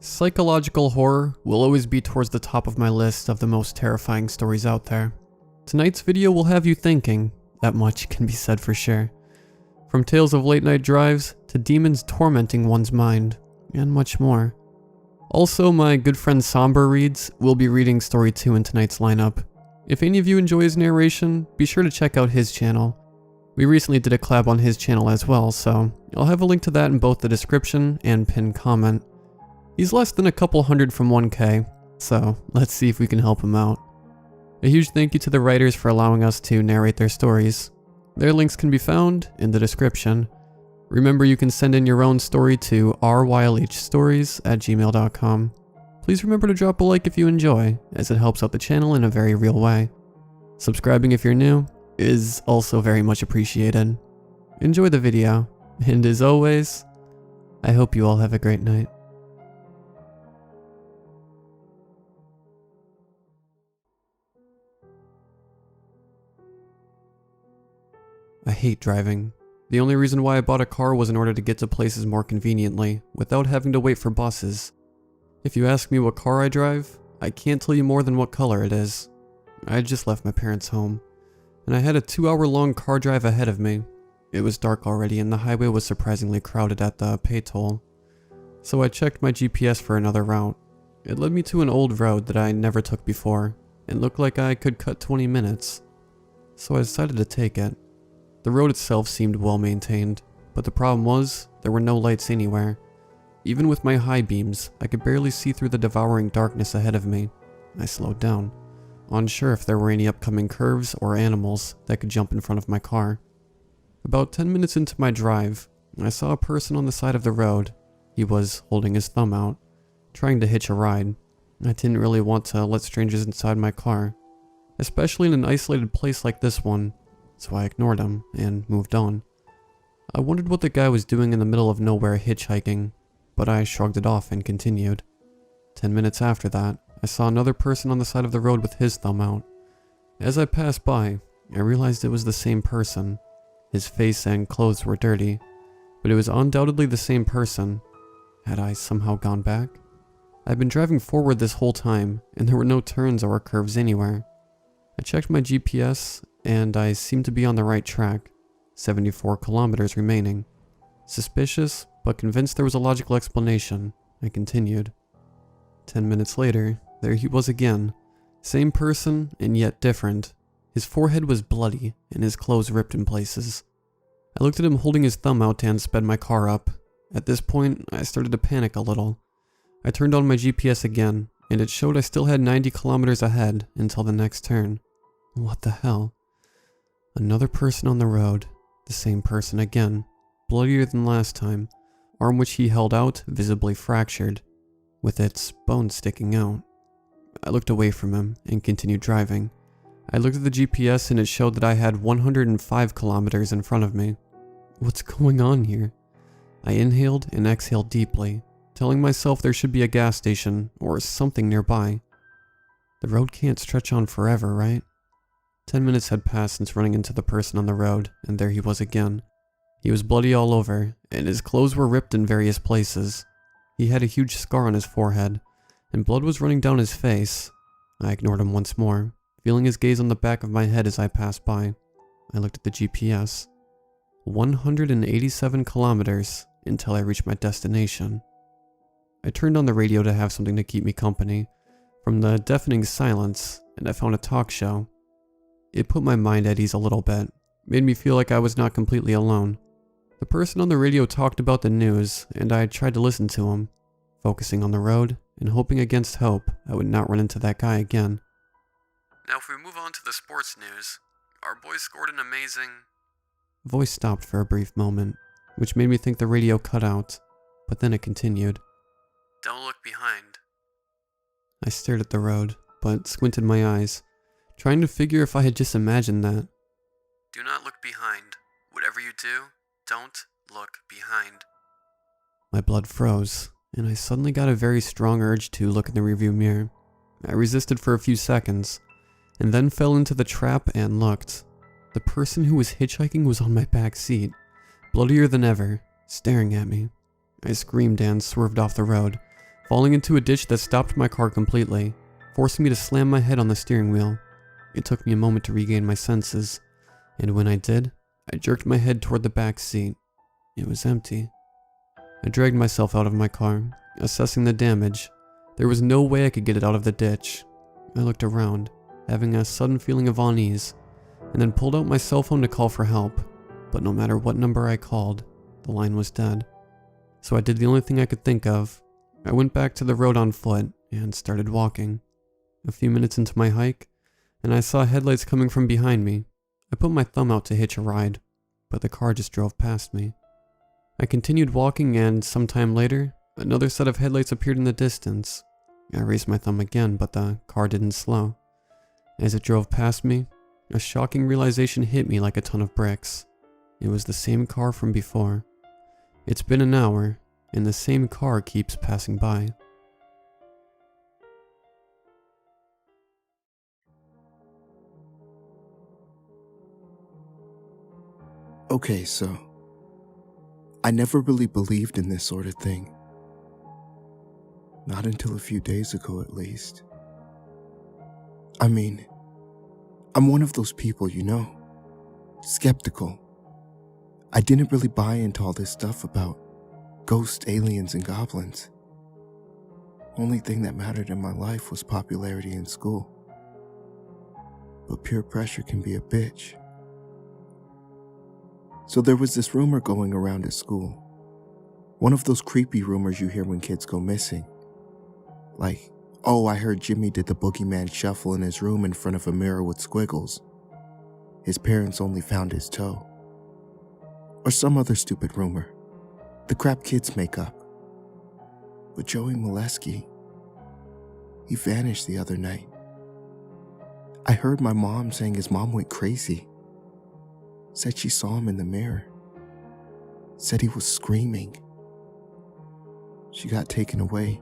Psychological horror will always be towards the top of my list of the most terrifying stories out there. Tonight's video will have you thinking, that much can be said for sure. From tales of late night drives to demons tormenting one's mind, and much more. Also, my good friend SomberReads will be reading story 2 in tonight's lineup. If any of you enjoy his narration, be sure to check out his channel. We recently did a collab on his channel as well, so I'll have a link to that in both the description and pinned comment. He's less than a couple hundred from 1K, so let's see if we can help him out. A huge thank you to the writers for allowing us to narrate their stories. Their links can be found in the description. Remember, you can send in your own story to rylhstories@gmail.com. Please remember to drop a like if you enjoy, as it helps out the channel in a very real way. Subscribing if you're new is also very much appreciated. Enjoy the video, and as always, I hope you all have a great night. I hate driving. The only reason why I bought a car was in order to get to places more conveniently, without having to wait for buses. If you ask me what car I drive, I can't tell you more than what color it is. I had just left my parents' home, and I had a 2-hour-long car drive ahead of me. It was dark already and the highway was surprisingly crowded at the pay toll. So I checked my GPS for another route. It led me to an old road that I never took before, and looked like I could cut 20 minutes. So I decided to take it. The road itself seemed well maintained, but the problem was, there were no lights anywhere. Even with my high beams, I could barely see through the devouring darkness ahead of me. I slowed down, unsure if there were any upcoming curves or animals that could jump in front of my car. About 10 minutes into my drive, I saw a person on the side of the road. He was holding his thumb out, trying to hitch a ride. I didn't really want to let strangers inside my car, especially in an isolated place like this one. So I ignored him and moved on. I wondered what the guy was doing in the middle of nowhere hitchhiking, but I shrugged it off and continued. 10 minutes after that, I saw another person on the side of the road with his thumb out. As I passed by, I realized it was the same person. His face and clothes were dirty, but it was undoubtedly the same person. Had I somehow gone back? I'd been driving forward this whole time, and there were no turns or curves anywhere. I checked my GPS, and I seemed to be on the right track, 74 kilometers remaining. Suspicious, but convinced there was a logical explanation, I continued. 10 minutes later, there he was again. Same person, and yet different. His forehead was bloody, and his clothes ripped in places. I looked at him holding his thumb out and sped my car up. At this point, I started to panic a little. I turned on my GPS again, and it showed I still had 90 kilometers ahead until the next turn. What the hell? Another person on the road, the same person again, bloodier than last time, arm which he held out visibly fractured, with its bones sticking out. I looked away from him and continued driving. I looked at the GPS and it showed that I had 105 kilometers in front of me. What's going on here? I inhaled and exhaled deeply, telling myself there should be a gas station or something nearby. The road can't stretch on forever, right? 10 minutes had passed since running into the person on the road, and there he was again. He was bloody all over, and his clothes were ripped in various places. He had a huge scar on his forehead, and blood was running down his face. I ignored him once more, feeling his gaze on the back of my head as I passed by. I looked at the GPS. 187 kilometers until I reached my destination. I turned on the radio to have something to keep me company from the deafening silence, and I found a talk show. It put my mind at ease a little bit, made me feel like I was not completely alone. The person on the radio talked about the news, and I tried to listen to him, focusing on the road and hoping against hope I would not run into that guy again. Now if we move on to the sports news, our boys scored an amazing... Voice stopped for a brief moment, which made me think the radio cut out, but then it continued. Don't look behind. I stared at the road, but squinted my eyes, trying to figure if I had just imagined that. Do not look behind. Whatever you do, don't look behind. My blood froze, and I suddenly got a very strong urge to look in the rearview mirror. I resisted for a few seconds, and then fell into the trap and looked. The person who was hitchhiking was on my back seat, bloodier than ever, staring at me. I screamed and swerved off the road, falling into a ditch that stopped my car completely, forcing me to slam my head on the steering wheel. It took me a moment to regain my senses, and when I did, I jerked my head toward the back seat. It was empty. I dragged myself out of my car, assessing the damage. There was no way I could get it out of the ditch. I looked around, having a sudden feeling of unease, and then pulled out my cell phone to call for help, but no matter what number I called, the line was dead. So I did the only thing I could think of. I went back to the road on foot and started walking. A few minutes into my hike, and I saw headlights coming from behind me. I put my thumb out to hitch a ride, but the car just drove past me. I continued walking, and sometime later, another set of headlights appeared in the distance. I raised my thumb again, but the car didn't slow. As it drove past me, a shocking realization hit me like a ton of bricks. It was the same car from before. It's been an hour, and the same car keeps passing by. Okay, so I never really believed in this sort of thing. Not until a few days ago, at least. I mean, I'm one of those people, skeptical. I didn't really buy into all this stuff about ghosts, aliens, and goblins. Only thing that mattered in my life was popularity in school. But peer pressure can be a bitch. So there was this rumor going around at school. One of those creepy rumors you hear when kids go missing. Like, oh, I heard Jimmy did the boogeyman shuffle in his room in front of a mirror with squiggles. His parents only found his toe. Or some other stupid rumor. The crap kids make up. But Joey Molesky, he vanished the other night. I heard my mom saying his mom went crazy. Said she saw him in the mirror. Said he was screaming. She got taken away.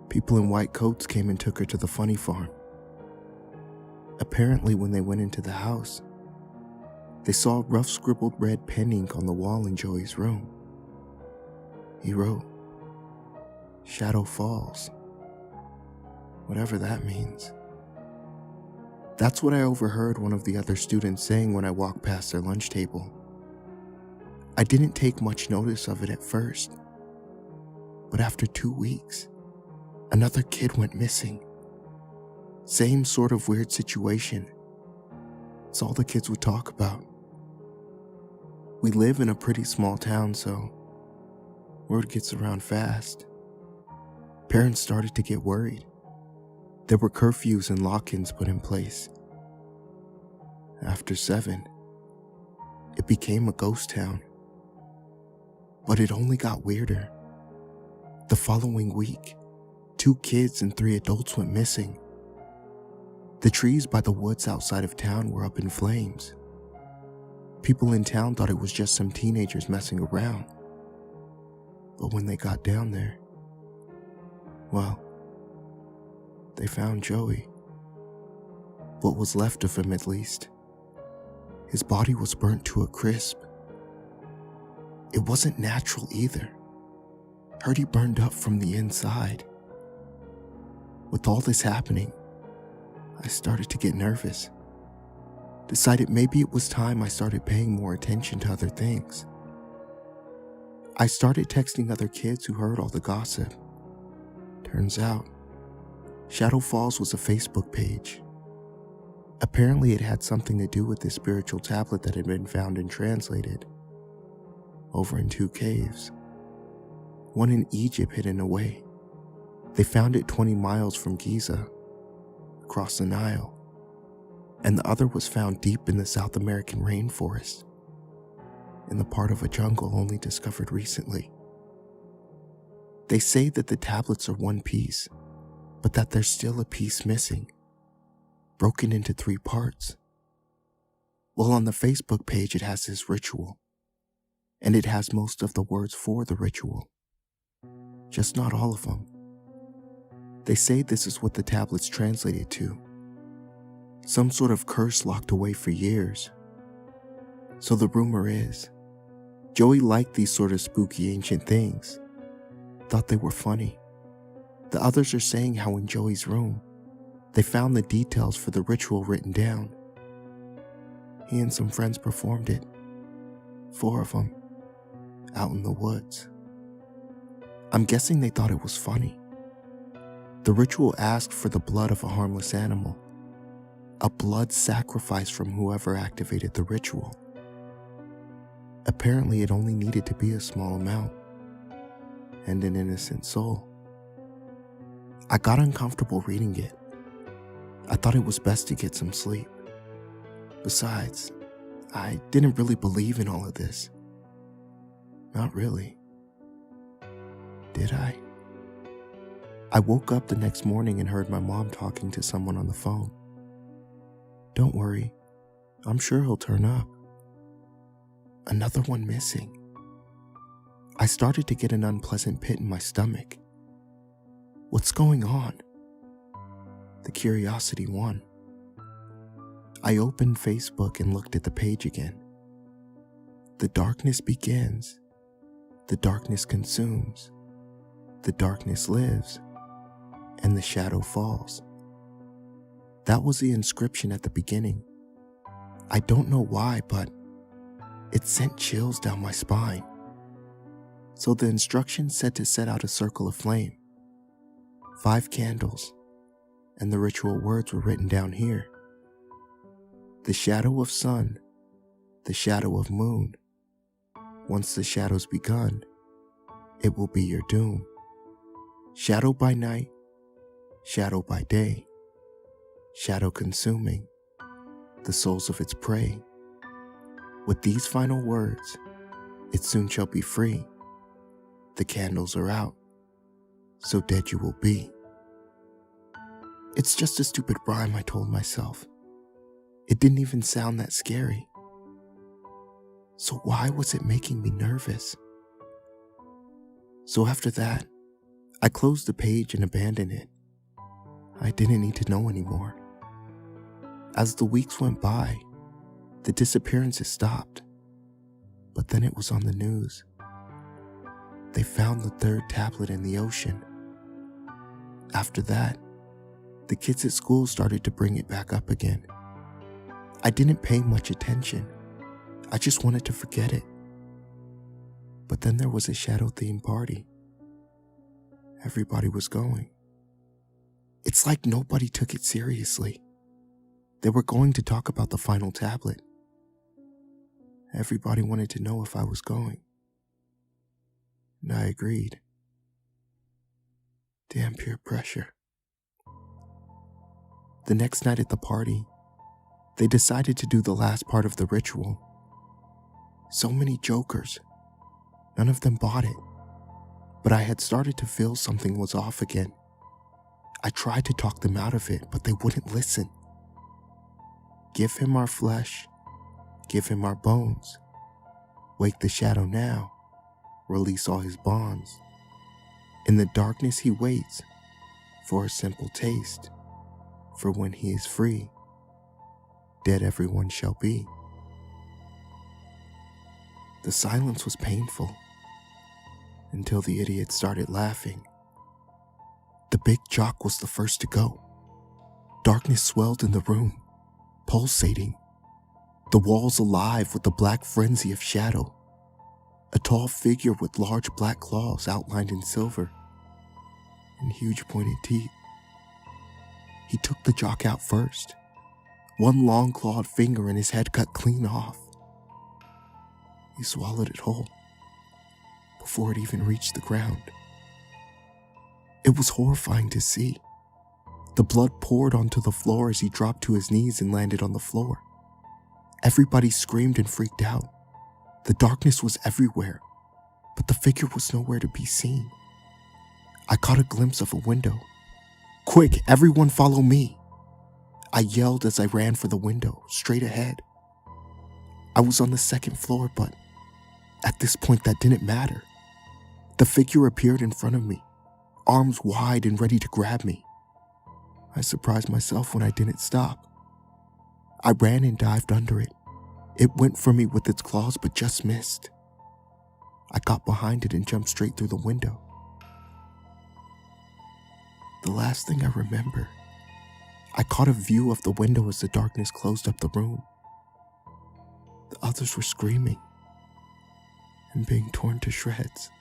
People in white coats came and took her to the funny farm. Apparently, when they went into the house, they saw a rough scribbled red pen ink on the wall in Joey's room. He wrote, "Shadow Falls." Whatever that means. That's what I overheard one of the other students saying when I walked past their lunch table. I didn't take much notice of it at first, but after 2 weeks, another kid went missing. Same sort of weird situation. It's all the kids would talk about. We live in a pretty small town, so word gets around fast. Parents started to get worried. There were curfews and lock-ins put in place. After 7, it became a ghost town. But it only got weirder. The following week, 2 kids and 3 adults went missing. The trees by the woods outside of town were up in flames. People in town thought it was just some teenagers messing around. But when they got down there, well, they found Joey. What was left of him, at least. His body was burnt to a crisp. It wasn't natural either. Heard he burned up from the inside. With all this happening, I started to get nervous. Decided maybe it was time I started paying more attention to other things. I started texting other kids who heard all the gossip. Turns out, Shadow Falls was a Facebook page. Apparently it had something to do with this spiritual tablet that had been found and translated over in 2 caves. One in Egypt hidden away. They found it 20 miles from Giza, across the Nile. And the other was found deep in the South American rainforest, in the part of a jungle only discovered recently. They say that the tablets are one piece, but that there's still a piece missing, broken into 3 parts. Well, on the Facebook page it has this ritual, and it has most of the words for the ritual, just not all of them. They say this is what the tablets translated to. Some sort of curse locked away for years. So the rumor is, Joey liked these sort of spooky ancient things, thought they were funny, The others are saying how in Joey's room, they found the details for the ritual written down. He and some friends performed it. 4 of them, out in the woods. I'm guessing they thought it was funny. The ritual asked for the blood of a harmless animal, a blood sacrifice from whoever activated the ritual. Apparently it only needed to be a small amount, and an innocent soul. I got uncomfortable reading it. I thought it was best to get some sleep. Besides, I didn't really believe in all of this. Not really. Did I? I woke up the next morning and heard my mom talking to someone on the phone. Don't worry, I'm sure he'll turn up. Another one missing. I started to get an unpleasant pit in my stomach. What's going on? The curiosity won. I opened Facebook and looked at the page again. The darkness begins. The darkness consumes. The darkness lives. And the shadow falls. That was the inscription at the beginning. I don't know why, but it sent chills down my spine. So the instructions said to set out a circle of flame, 5 candles, and the ritual words were written down here. The shadow of sun, the shadow of moon. Once the shadow's begun, it will be your doom. Shadow by night, shadow by day, shadow consuming the souls of its prey. With these final words, it soon shall be free. The candles are out, so dead you will be. It's just a stupid rhyme, I told myself. It didn't even sound that scary. So why was it making me nervous? So after that, I closed the page and abandoned it. I didn't need to know anymore. As the weeks went by, the disappearances stopped. But then it was on the news. They found the 3rd tablet in the ocean. After that, the kids at school started to bring it back up again. I didn't pay much attention. I just wanted to forget it. But then there was a shadow-themed party. Everybody was going. It's like nobody took it seriously. They were going to talk about the final tablet. Everybody wanted to know if I was going. And I agreed. Damn peer pressure. The next night at the party, they decided to do the last part of the ritual. So many jokers. None of them bought it. But I had started to feel something was off again. I tried to talk them out of it, but they wouldn't listen. Give him our flesh. Give him our bones. Wake the shadow now. Release all his bonds. In the darkness he waits for a simple taste. For when he is free, dead everyone shall be. The silence was painful until the idiot started laughing. The big jock was the first to go. Darkness swelled in the room, pulsating. The walls alive with the black frenzy of shadow. A tall figure with large black claws outlined in silver and huge pointed teeth. He took the jock out first, one long clawed finger and his head cut clean off. He swallowed it whole before it even reached the ground. It was horrifying to see. The blood poured onto the floor as he dropped to his knees and landed on the floor. Everybody screamed and freaked out. The darkness was everywhere, but the figure was nowhere to be seen. I caught a glimpse of a window. "Quick, everyone follow me!" I yelled as I ran for the window, straight ahead. I was on the 2nd floor, but at this point that didn't matter. The figure appeared in front of me, arms wide and ready to grab me. I surprised myself when I didn't stop. I ran and dived under it. It went for me with its claws but just missed. I got behind it and jumped straight through the window. The last thing I remember, I caught a view of the window as the darkness closed up the room. The others were screaming and being torn to shreds.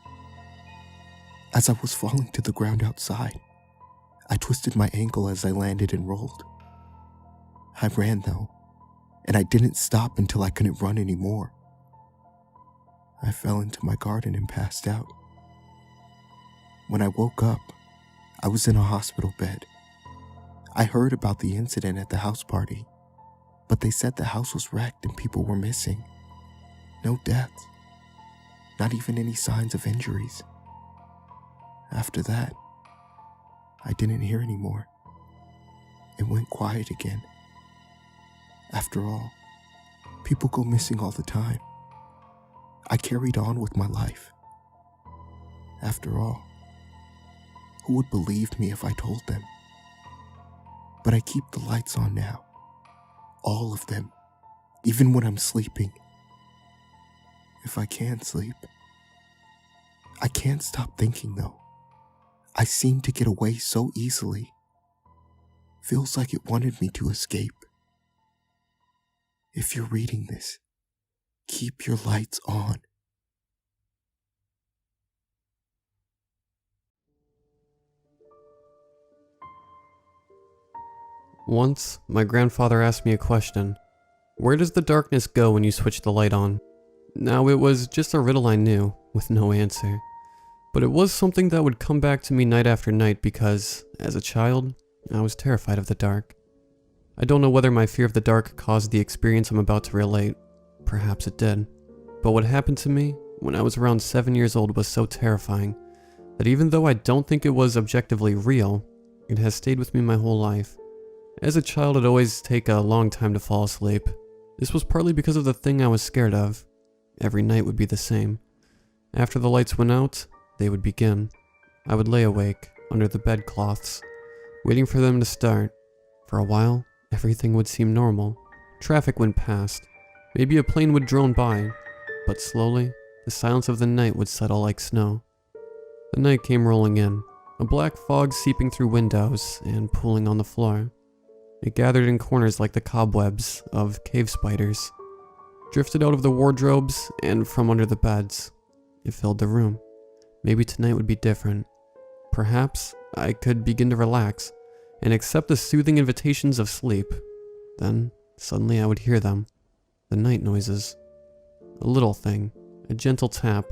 As I was falling to the ground outside, I twisted my ankle as I landed and rolled. I ran though, and I didn't stop until I couldn't run anymore. I fell into my garden and passed out. When I woke up, I was in a hospital bed. I heard about the incident at the house party, but they said the house was wrecked and people were missing. No deaths, not even any signs of injuries. After that, I didn't hear anymore. It went quiet again. After all, people go missing all the time. I carried on with my life. After all, who would believe me if I told them? But I keep the lights on now. All of them, even when I'm sleeping. If I can sleep. I can't stop thinking though. I seem to get away so easily. Feels like it wanted me to escape. If you're reading this, keep your lights on. Once, my grandfather asked me a question. Where does the darkness go when you switch the light on? Now, it was just a riddle I knew, with no answer. But it was something that would come back to me night after night because, as a child, I was terrified of the dark. I don't know whether my fear of the dark caused the experience I'm about to relate. Perhaps it did. But what happened to me when I was around 7 years old was so terrifying that even though I don't think it was objectively real, it has stayed with me my whole life. As a child, it'd always take a long time to fall asleep. This was partly because of the thing I was scared of. Every night would be the same. After the lights went out, they would begin. I would lay awake, under the bedcloths, waiting for them to start. For a while, everything would seem normal. Traffic went past. Maybe a plane would drone by. But slowly, the silence of the night would settle like snow. The night came rolling in, a black fog seeping through windows and pooling on the floor. It gathered in corners like the cobwebs of cave spiders, drifted out of the wardrobes and from under the beds. It filled the room. Maybe tonight would be different. Perhaps I could begin to relax and accept the soothing invitations of sleep. Then, suddenly I would hear them. The night noises. A little thing, a gentle tap,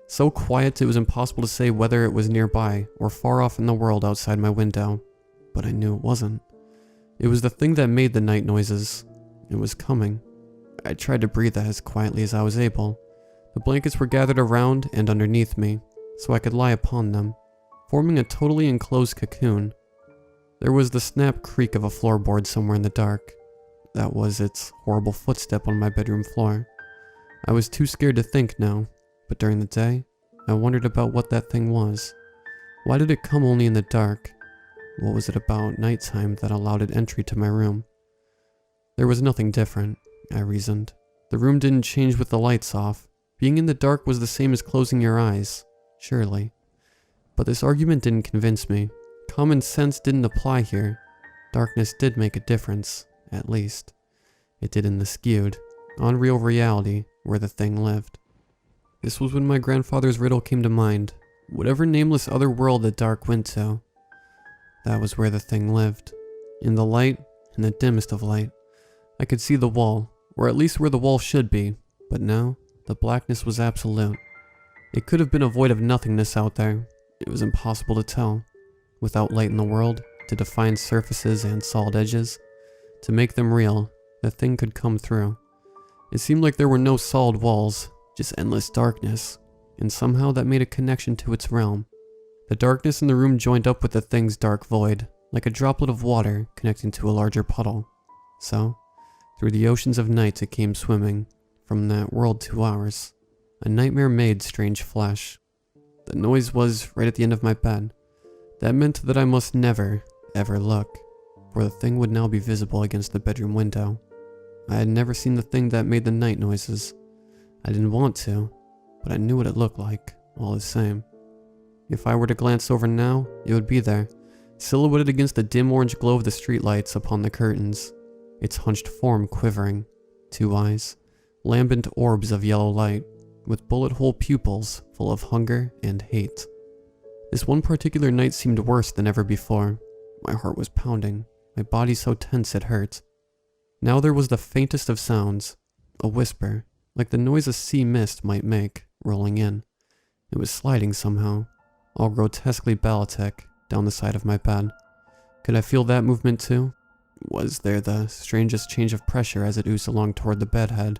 so quiet it was impossible to say whether it was nearby or far off in the world outside my window. But I knew it wasn't. It was the thing that made the night noises. It was coming. I tried to breathe as quietly as I was able. The blankets were gathered around and underneath me, so I could lie upon them, forming a totally enclosed cocoon. There was the snap creak of a floorboard somewhere in the dark. That was its horrible footstep on my bedroom floor. I was too scared to think now, but during the day, I wondered about what that thing was. Why did it come only in the dark? What was it about nighttime that allowed it entry to my room? There was nothing different, I reasoned. The room didn't change with the lights off. Being in the dark was the same as closing your eyes, surely. But this argument didn't convince me. Common sense didn't apply here. Darkness did make a difference, at least. It did in the skewed, unreal reality where the thing lived. This was when my grandfather's riddle came to mind. Whatever nameless other world the dark went to, that was where the thing lived. In the light, in the dimmest of light, I could see the wall, or at least where the wall should be, but now, the blackness was absolute. It could have been a void of nothingness out there. It was impossible to tell. Without light in the world, to define surfaces and solid edges, to make them real, the thing could come through. It seemed like there were no solid walls, just endless darkness, and somehow that made a connection to its realm. The darkness in the room joined up with the thing's dark void, like a droplet of water connecting to a larger puddle. So, through the oceans of night it came swimming, from that world to ours. A nightmare made strange flesh. The noise was right at the end of my bed. That meant that I must never, ever look, for the thing would now be visible against the bedroom window. I had never seen the thing that made the night noises. I didn't want to, but I knew what it looked like, all the same. If I were to glance over now, it would be there, silhouetted against the dim orange glow of the streetlights upon the curtains, its hunched form quivering, 2 eyes, lambent orbs of yellow light, with bullet-hole pupils full of hunger and hate. This one particular night seemed worse than ever before. My heart was pounding, my body so tense it hurt. Now there was the faintest of sounds, a whisper, like the noise a sea mist might make, rolling in. It was sliding somehow, all grotesquely balletic, down the side of my bed. Could I feel that movement too? Was there the strangest change of pressure as it oozed along toward the bedhead?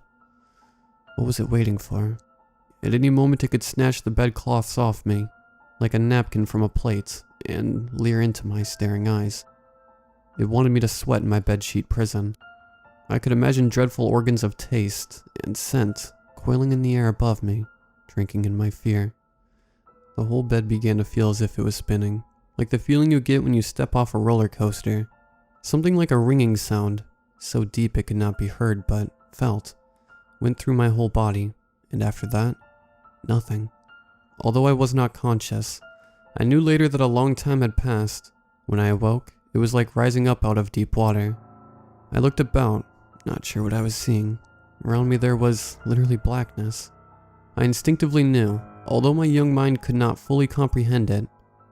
What was it waiting for? At any moment it could snatch the bedcloths off me, like a napkin from a plate, and leer into my staring eyes. It wanted me to sweat in my bedsheet prison. I could imagine dreadful organs of taste and scent coiling in the air above me, drinking in my fear. The whole bed began to feel as if it was spinning, like the feeling you get when you step off a roller coaster. Something like a ringing sound, so deep it could not be heard but felt, went through my whole body, and after that, nothing. Although I was not conscious, I knew later that a long time had passed. When I awoke, it was like rising up out of deep water. I looked about, not sure what I was seeing. Around me there was literally blackness. I instinctively knew, although my young mind could not fully comprehend it,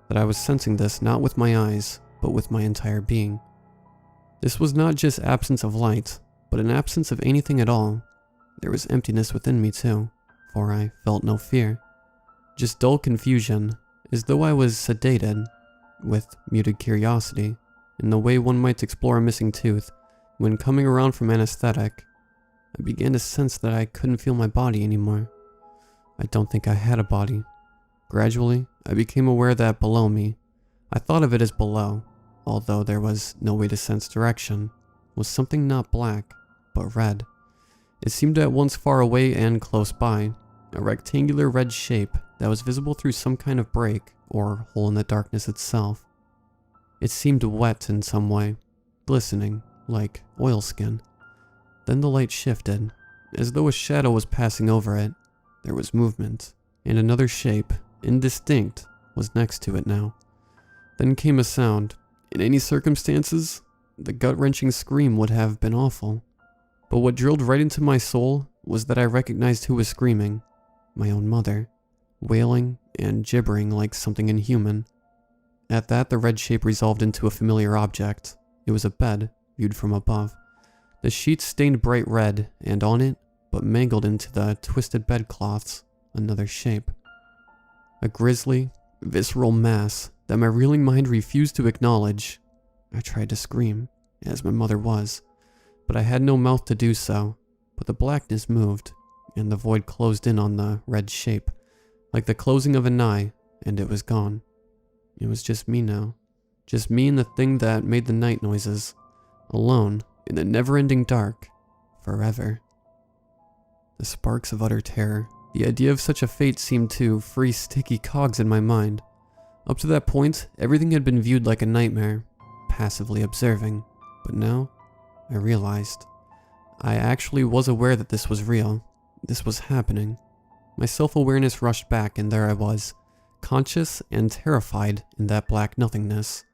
that I was sensing this not with my eyes, but with my entire being. This was not just absence of light, but an absence of anything at all. There was emptiness within me too, for I felt no fear. Just dull confusion, as though I was sedated, with muted curiosity, in the way one might explore a missing tooth. When coming around from anesthetic, I began to sense that I couldn't feel my body anymore. I don't think I had a body. Gradually, I became aware that below me, I thought of it as below, although there was no way to sense direction, was something not black, but red. It seemed at once far away and close by, a rectangular red shape that was visible through some kind of break or hole in the darkness itself. It seemed wet in some way, glistening like oilskin. Then the light shifted, as though a shadow was passing over it. There was movement, and another shape, indistinct, was next to it now. Then came a sound. In any circumstances, the gut-wrenching scream would have been awful. But what drilled right into my soul was that I recognized who was screaming. My own mother, wailing and gibbering like something inhuman. At that, the red shape resolved into a familiar object. It was a bed, viewed from above. The sheets stained bright red, and on it, but mangled into the twisted bedcloths, another shape. A grisly, visceral mass that my reeling mind refused to acknowledge. I tried to scream, as my mother was, but I had no mouth to do so. But the blackness moved, and the void closed in on the red shape, like the closing of an eye, and it was gone. It was just me now. Just me and the thing that made the night noises. Alone, in the never-ending dark, forever. The sparks of utter terror. The idea of such a fate seemed to free sticky cogs in my mind. Up to that point, everything had been viewed like a nightmare, passively observing. But now, I realized. I actually was aware that this was real. This was happening. My self-awareness rushed back, and there I was, conscious and terrified in that black nothingness.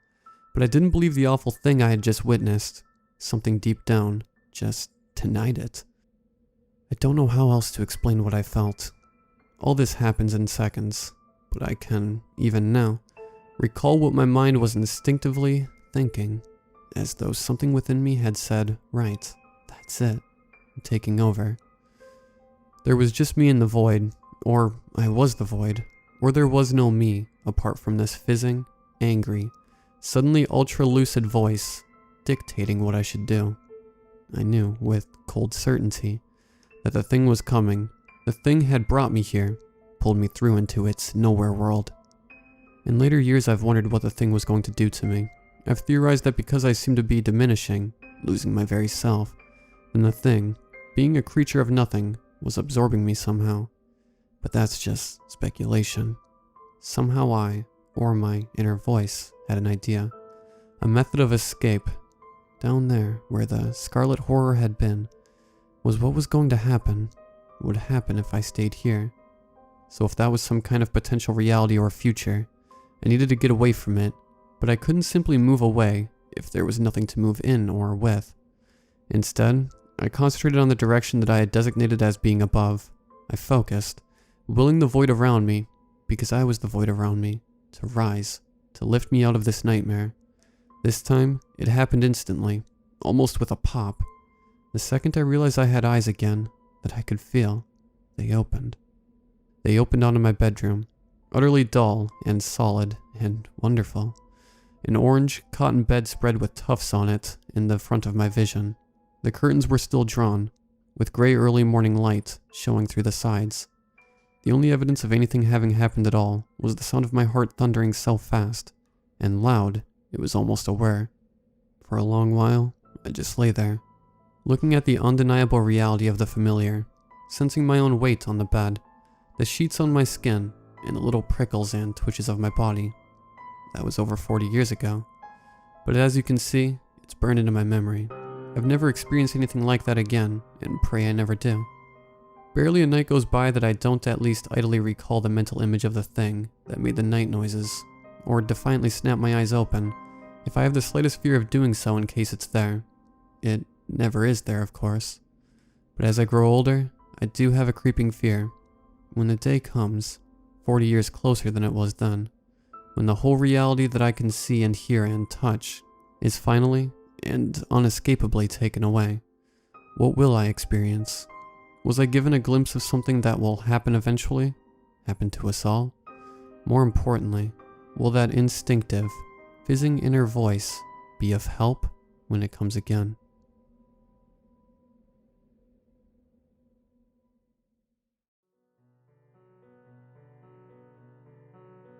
But I didn't believe the awful thing I had just witnessed. Something deep down just denied it. I don't know how else to explain what I felt. All this happens in seconds, but I can, even now, recall what my mind was instinctively thinking, as though something within me had said, right, that's it, I'm taking over. There was just me in the void, or I was the void, or there was no me apart from this fizzing, angry, suddenly ultra-lucid voice dictating what I should do. I knew, with cold certainty, that the thing was coming. The thing had brought me here, pulled me through into its nowhere world. In later years, I've wondered what the thing was going to do to me. I've theorized that because I seemed to be diminishing, losing my very self, then the thing, being a creature of nothing, was absorbing me somehow. But that's just speculation. Somehow I, or my inner voice, had an idea. A method of escape. Down there, where the scarlet horror had been, was what was going to happen. Would happen if I stayed here. So if that was some kind of potential reality or future, I needed to get away from it, but I couldn't simply move away if there was nothing to move in or with. Instead, I concentrated on the direction that I had designated as being above. I focused, willing the void around me, because I was the void around me, to rise, to lift me out of this nightmare. This time, it happened instantly, almost with a pop. The second I realized I had eyes again, that I could feel, they opened. They opened onto my bedroom, utterly dull and solid and wonderful. An orange cotton bed spread with tufts on it in the front of my vision. The curtains were still drawn, with gray early morning light showing through the sides. The only evidence of anything having happened at all was the sound of my heart thundering so fast and loud it was almost a whir. For a long while, I just lay there, looking at the undeniable reality of the familiar, sensing my own weight on the bed, the sheets on my skin, and the little prickles and twitches of my body. That was over 40 years ago, but as you can see, it's burned into my memory. I've never experienced anything like that again, and pray I never do. Barely a night goes by that I don't at least idly recall the mental image of the thing that made the night noises, or defiantly snap my eyes open, if I have the slightest fear of doing so in case it's there. It never is there, of course. But as I grow older, I do have a creeping fear. When the day comes, 40 years closer than it was then, when the whole reality that I can see and hear and touch is finally and unescapably taken away, what will I experience? Was I given a glimpse of something that will happen eventually? Happen to us all? More importantly, will that instinctive, fizzing inner voice be of help when it comes again?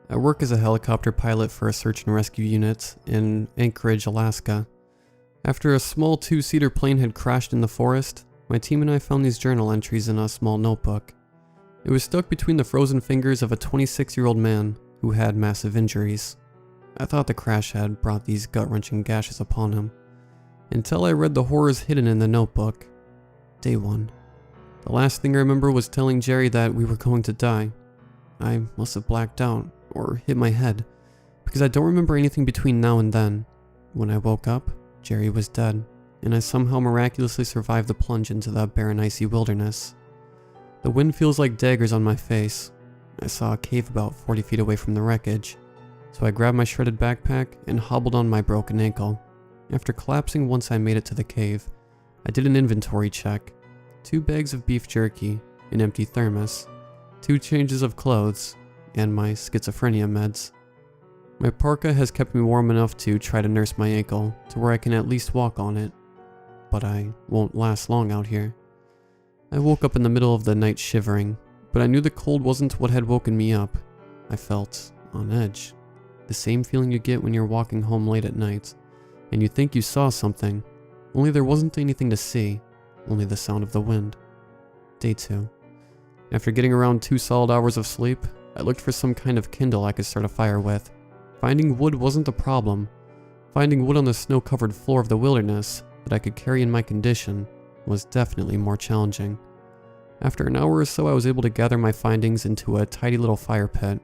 I work as a helicopter pilot for a search and rescue unit in Anchorage, Alaska. After a small 2-seater plane had crashed in the forest, my team and I found these journal entries in a small notebook. It was stuck between the frozen fingers of a 26-year-old man who had massive injuries. I thought the crash had brought these gut-wrenching gashes upon him, until I read the horrors hidden in the notebook. Day 1. The last thing I remember was telling Jerry that we were going to die. I must have blacked out, or hit my head, because I don't remember anything between now and then. When I woke up, Jerry was dead, and I somehow miraculously survived the plunge into the barren icy wilderness. The wind feels like daggers on my face. I saw a cave about 40 feet away from the wreckage, so I grabbed my shredded backpack and hobbled on my broken ankle. After collapsing once I made it to the cave, I did an inventory check. 2 bags of beef jerky, an empty thermos, 2 changes of clothes, and my schizophrenia meds. My parka has kept me warm enough to try to nurse my ankle to where I can at least walk on it, but I won't last long out here. I woke up in the middle of the night shivering, but I knew the cold wasn't what had woken me up. I felt on edge, the same feeling you get when you're walking home late at night, and you think you saw something, only there wasn't anything to see, only the sound of the wind. Day 2. After getting around 2 solid hours of sleep, I looked for some kind of kindle I could start a fire with. Finding wood wasn't a problem. Finding wood on the snow-covered floor of the wilderness that I could carry in my condition was definitely more challenging. After an hour or so, I was able to gather my findings into a tidy little fire pit.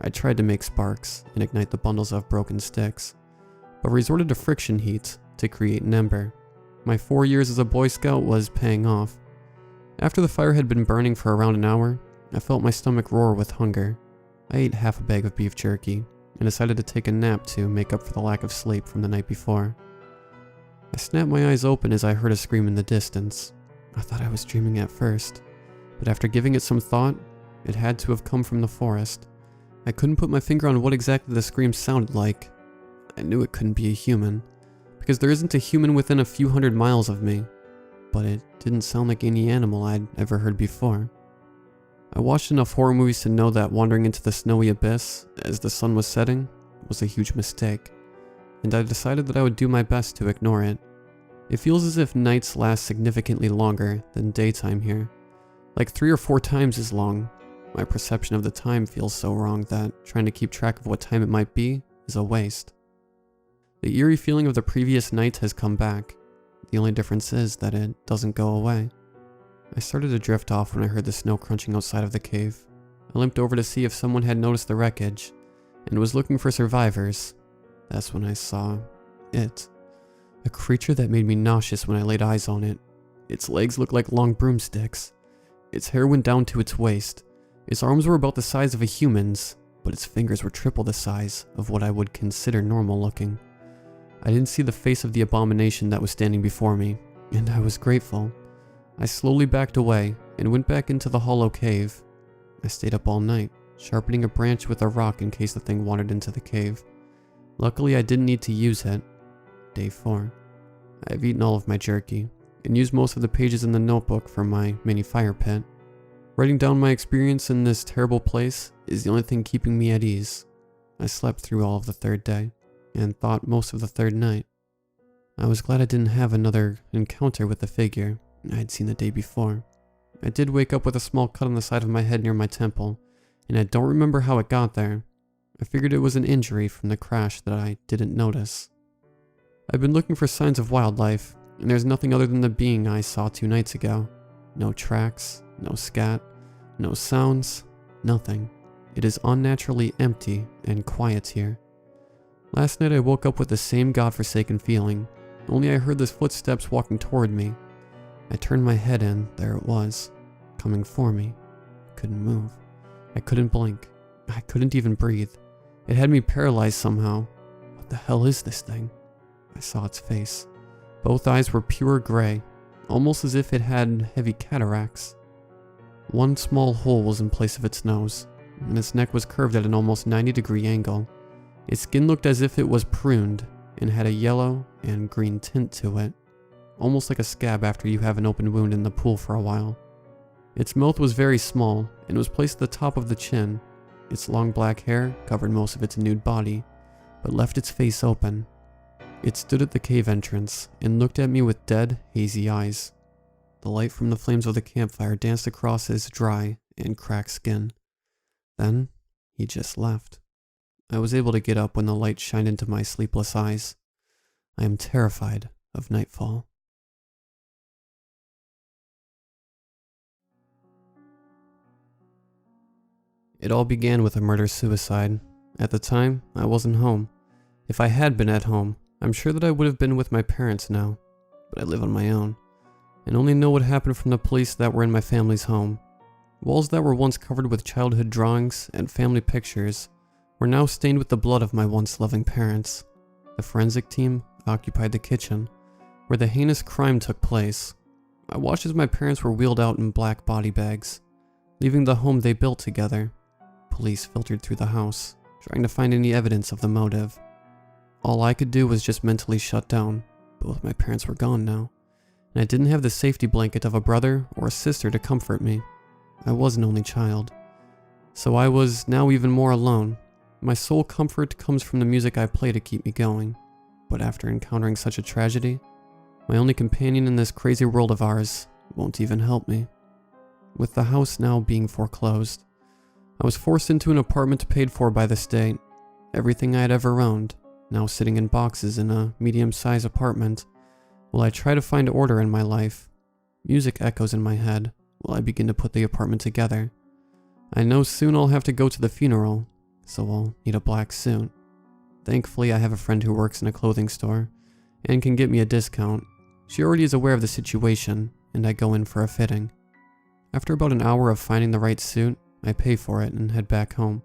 I tried to make sparks and ignite the bundles of broken sticks, but resorted to friction heat to create an ember. My 4 years as a Boy Scout was paying off. After the fire had been burning for around an hour, I felt my stomach roar with hunger. I ate half a bag of beef jerky and decided to take a nap to make up for the lack of sleep from the night before. I snapped my eyes open as I heard a scream in the distance. I thought I was dreaming at first, but after giving it some thought, it had to have come from the forest. I couldn't put my finger on what exactly the scream sounded like. I knew it couldn't be a human, because there isn't a human within a few hundred miles of me, but it didn't sound like any animal I'd ever heard before. I watched enough horror movies to know that wandering into the snowy abyss as the sun was setting was a huge mistake, and I decided that I would do my best to ignore it. It feels as if nights last significantly longer than daytime here, like 3 or 4 times as long. My perception of the time feels so wrong that trying to keep track of what time it might be is a waste. The eerie feeling of the previous night has come back. The only difference is that it doesn't go away. I started to drift off when I heard the snow crunching outside of the cave. I limped over to see if someone had noticed the wreckage and was looking for survivors. That's when I saw it. A creature that made me nauseous when I laid eyes on it. Its legs looked like long broomsticks. Its hair went down to its waist. Its arms were about the size of a human's, but its fingers were triple the size of what I would consider normal looking. I didn't see the face of the abomination that was standing before me, and I was grateful. I slowly backed away and went back into the hollow cave. I stayed up all night, sharpening a branch with a rock in case the thing wandered into the cave. Luckily, I didn't need to use it. Day 4. I've eaten all of my jerky and used most of the pages in the notebook for my mini fire pit. Writing down my experience in this terrible place is the only thing keeping me at ease. I slept through all of the 3rd day and thought most of the 3rd night. I was glad I didn't have another encounter with the figure I had seen the day before. I did wake up with a small cut on the side of my head near my temple, and I don't remember how it got there. I figured it was an injury from the crash that I didn't notice. I've been looking for signs of wildlife, and there's nothing other than the being I saw 2 nights ago. No tracks, no scat, no sounds, nothing. It is unnaturally empty and quiet here. Last night I woke up with the same godforsaken feeling, only I heard the footsteps walking toward me. I turned my head and there it was, coming for me. I couldn't move. I couldn't blink. I couldn't even breathe. It had me paralyzed somehow. What the hell is this thing? I saw its face. Both eyes were pure gray, almost as if it had heavy cataracts. One small hole was in place of its nose, and its neck was curved at an almost 90-degree angle. Its skin looked as if it was pruned and had a yellow and green tint to it, almost like a scab after you have an open wound in the pool for a while. Its mouth was very small and was placed at the top of the chin. Its long black hair covered most of its nude body, but left its face open. It stood at the cave entrance and looked at me with dead, hazy eyes. The light from the flames of the campfire danced across his dry and cracked skin. Then, he just left. I was able to get up when the light shined into my sleepless eyes. I am terrified of nightfall. It all began with a murder-suicide. At the time, I wasn't home. If I had been at home, I'm sure that I would have been with my parents now, but I live on my own, and only know what happened from the police that were in my family's home. Walls that were once covered with childhood drawings and family pictures were now stained with the blood of my once loving parents. The forensic team occupied the kitchen, where the heinous crime took place. I watched as my parents were wheeled out in black body bags, leaving the home they built together. Police filtered through the house, trying to find any evidence of the motive. All I could do was just mentally shut down. Both my parents were gone now, and I didn't have the safety blanket of a brother or a sister to comfort me. I was an only child, so I was now even more alone. My sole comfort comes from the music I play to keep me going, but after encountering such a tragedy, my only companion in this crazy world of ours won't even help me. With the house now being foreclosed, I was forced into an apartment paid for by the state. Everything I had ever owned, now sitting in boxes in a medium-sized apartment, while I try to find order in my life. Music echoes in my head while I begin to put the apartment together. I know soon I'll have to go to the funeral, so I'll need a black suit. Thankfully, I have a friend who works in a clothing store and can get me a discount. She already is aware of the situation, and I go in for a fitting. After about an hour of finding the right suit, I pay for it and head back home.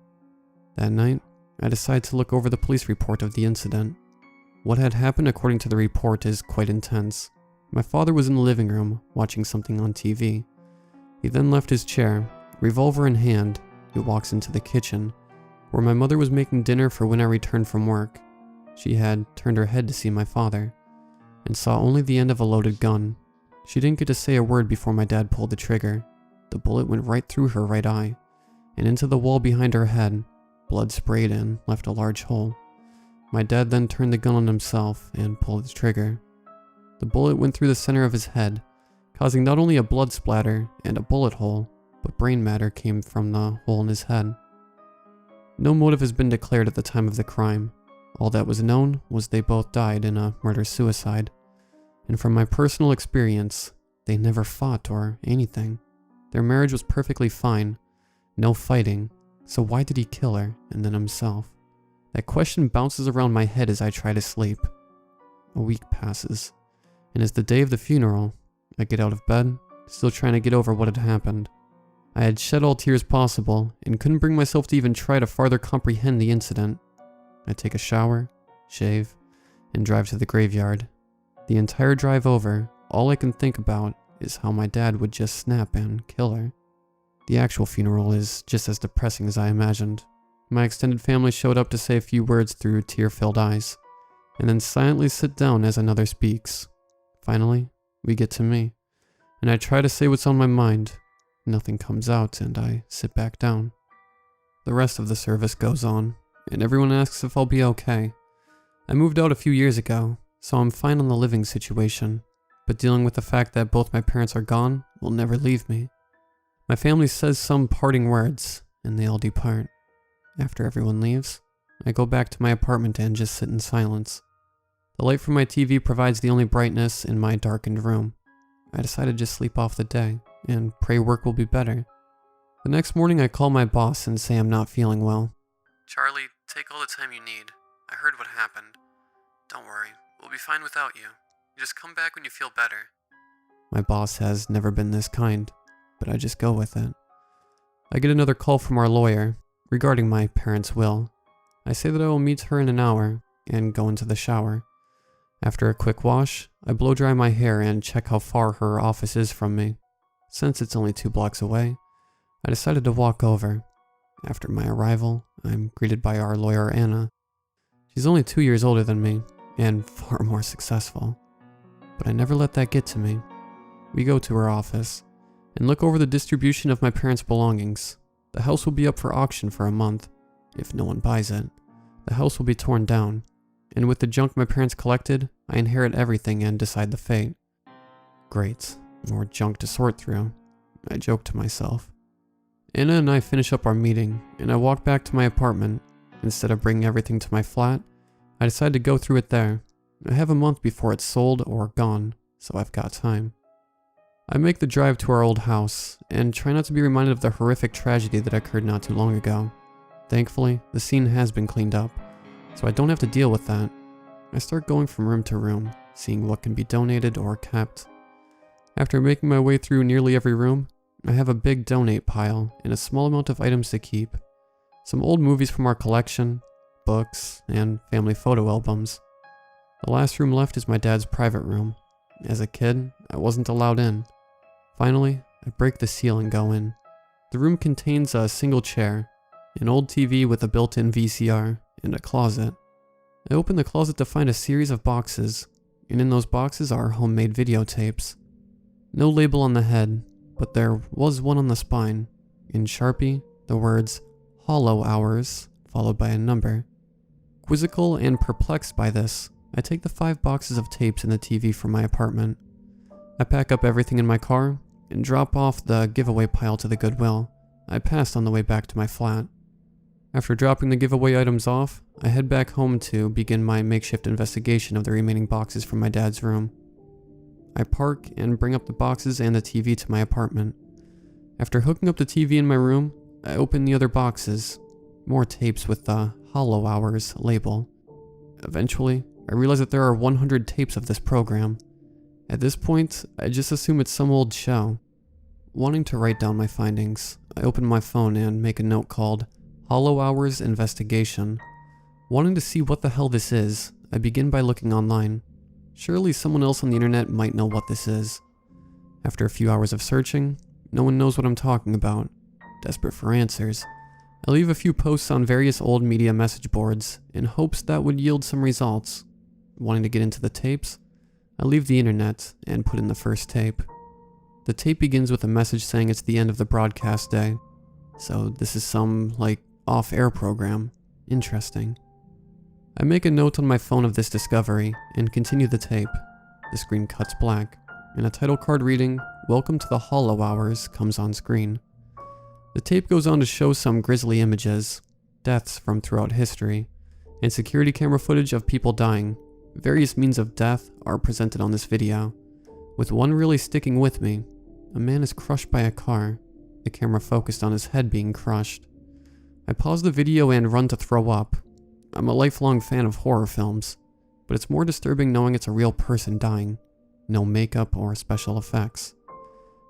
That night, I decide to look over the police report of the incident. What had happened according to the report is quite intense. My father was in the living room, watching something on TV. He then left his chair, revolver in hand. He walks into the kitchen, where my mother was making dinner for when I returned from work. She had turned her head to see my father, and saw only the end of a loaded gun. She didn't get to say a word before my dad pulled the trigger. The bullet went right through her right eye, and into the wall behind her head. Blood sprayed and left a large hole. My dad then turned the gun on himself and pulled the trigger. The bullet went through the center of his head, causing not only a blood splatter and a bullet hole, but brain matter came from the hole in his head. No motive has been declared at the time of the crime. All that was known was they both died in a murder-suicide. And from my personal experience, they never fought or anything. Their marriage was perfectly fine, no fighting, so why did he kill her and then himself? That question bounces around my head as I try to sleep. A week passes, and as the day of the funeral, I get out of bed, still trying to get over what had happened. I had shed all tears possible, and couldn't bring myself to even try to farther comprehend the incident. I take a shower, shave, and drive to the graveyard. The entire drive over, all I can think about is how my dad would just snap and kill her. The actual funeral is just as depressing as I imagined. My extended family showed up to say a few words through tear-filled eyes, and then silently sit down as another speaks. Finally, we get to me, and I try to say what's on my mind. Nothing comes out, and I sit back down. The rest of the service goes on, and everyone asks if I'll be okay. I moved out a few years ago, so I'm fine on the living situation, but dealing with the fact that both my parents are gone will never leave me. My family says some parting words, and they all depart. After everyone leaves, I go back to my apartment and just sit in silence. The light from my TV provides the only brightness in my darkened room. I decide to just sleep off the day, and pray work will be better. The next morning I call my boss and say I'm not feeling well. "Charlie, take all the time you need. I heard what happened. Don't worry, we'll be fine without you. Just come back when you feel better." My boss has never been this kind, but I just go with it. I get another call from our lawyer regarding my parents' will. I say that I will meet her in an hour and go into the shower. After a quick wash, I blow dry my hair and check how far her office is from me. Since it's only 2 blocks away, I decided to walk over. After my arrival, I'm greeted by our lawyer Anna. She's only 2 years older than me and far more successful. But I never let that get to me. We go to her office and look over the distribution of my parents' belongings. The house will be up for auction for a month. If no one buys it, the house will be torn down, and with the junk my parents collected, I inherit everything and decide the fate. Great, more junk to sort through, I joke to myself. Anna and I finish up our meeting, and I walk back to my apartment. Instead of bringing everything to my flat, I decide to go through it there. I have a month before it's sold or gone, so I've got time. I make the drive to our old house, and try not to be reminded of the horrific tragedy that occurred not too long ago. Thankfully, the scene has been cleaned up, so I don't have to deal with that. I start going from room to room, seeing what can be donated or kept. After making my way through nearly every room, I have a big donate pile and a small amount of items to keep. Some old movies from our collection, books, and family photo albums. The last room left is my dad's private room. As a kid, I wasn't allowed in. Finally, I break the seal and go in. The room contains a single chair, an old TV with a built-in VCR, and a closet. I open the closet to find a series of boxes, and in those boxes are homemade videotapes. No label on the head, but there was one on the spine. In Sharpie, the words "Hollow Hours," followed by a number. Quizzical and perplexed by this, I take the 5 boxes of tapes and the TV from my apartment. I pack up everything in my car and drop off the giveaway pile to the Goodwill. I passed on the way back to my flat. After dropping the giveaway items off, I head back home to begin my makeshift investigation of the remaining boxes from my dad's room. I park and bring up the boxes and the TV to my apartment. After hooking up the TV in my room, I open the other boxes, more tapes with the "Hollow Hours" label. Eventually, I realize that there are 100 tapes of this program. At this point, I just assume it's some old show. Wanting to write down my findings, I open my phone and make a note called "Hollow Hours Investigation." Wanting to see what the hell this is, I begin by looking online. Surely someone else on the internet might know what this is. After a few hours of searching, no one knows what I'm talking about. Desperate for answers, I leave a few posts on various old media message boards in hopes that would yield some results. Wanting to get into the tapes, I leave the internet and put in the first tape. The tape begins with a message saying it's the end of the broadcast day. So this is some, off-air program. Interesting. I make a note on my phone of this discovery and continue the tape. The screen cuts black, and a title card reading, "Welcome to the Hollow Hours," comes on screen. The tape goes on to show some grisly images, deaths from throughout history, and security camera footage of people dying. Various means of death are presented on this video, with one really sticking with me. A man is crushed by a car, the camera focused on his head being crushed. I pause the video and run to throw up. I'm a lifelong fan of horror films, but it's more disturbing knowing it's a real person dying. No makeup or special effects.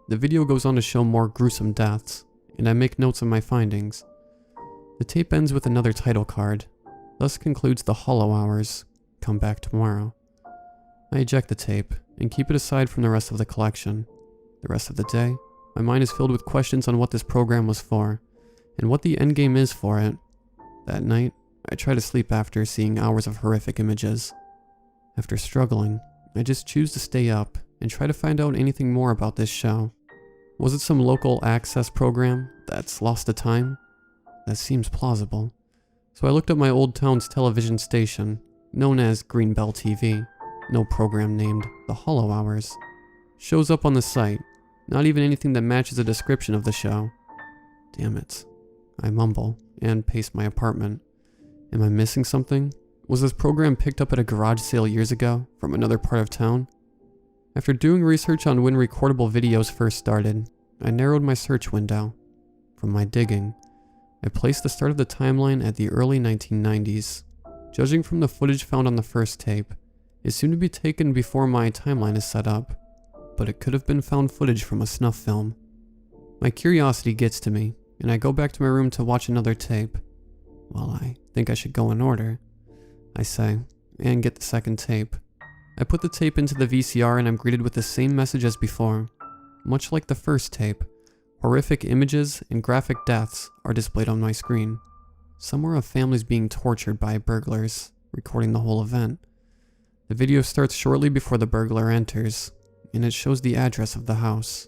The video goes on to show more gruesome deaths, and I make notes of my findings. The tape ends with another title card. Thus concludes the Hollow Hours. Come back tomorrow. I eject the tape and keep it aside from the rest of the collection. The rest of the day, my mind is filled with questions on what this program was for, and what the endgame is for it. That night, I try to sleep after seeing hours of horrific images. After struggling, I just choose to stay up and try to find out anything more about this show. Was it some local access program that's lost to time? That seems plausible. So I looked up my old town's television station, known as Greenbell TV. No program named The Hollow Hours. Shows up on the site, not even anything that matches a description of the show. Damn it. I mumble and pace my apartment. Am I missing something? Was this program picked up at a garage sale years ago from another part of town? After doing research on when recordable videos first started, I narrowed my search window. From my digging, I placed the start of the timeline at the early 1990s. Judging from the footage found on the first tape, it seemed to be taken before my timeline is set up, but it could have been found footage from a snuff film. My curiosity gets to me, and I go back to my room to watch another tape. Well, I think I should go in order, I say, and get the second tape. I put the tape into the VCR and I'm greeted with the same message as before. Much like the first tape, horrific images and graphic deaths are displayed on my screen. Somewhere a family's being tortured by burglars, recording the whole event. The video starts shortly before the burglar enters, and it shows the address of the house.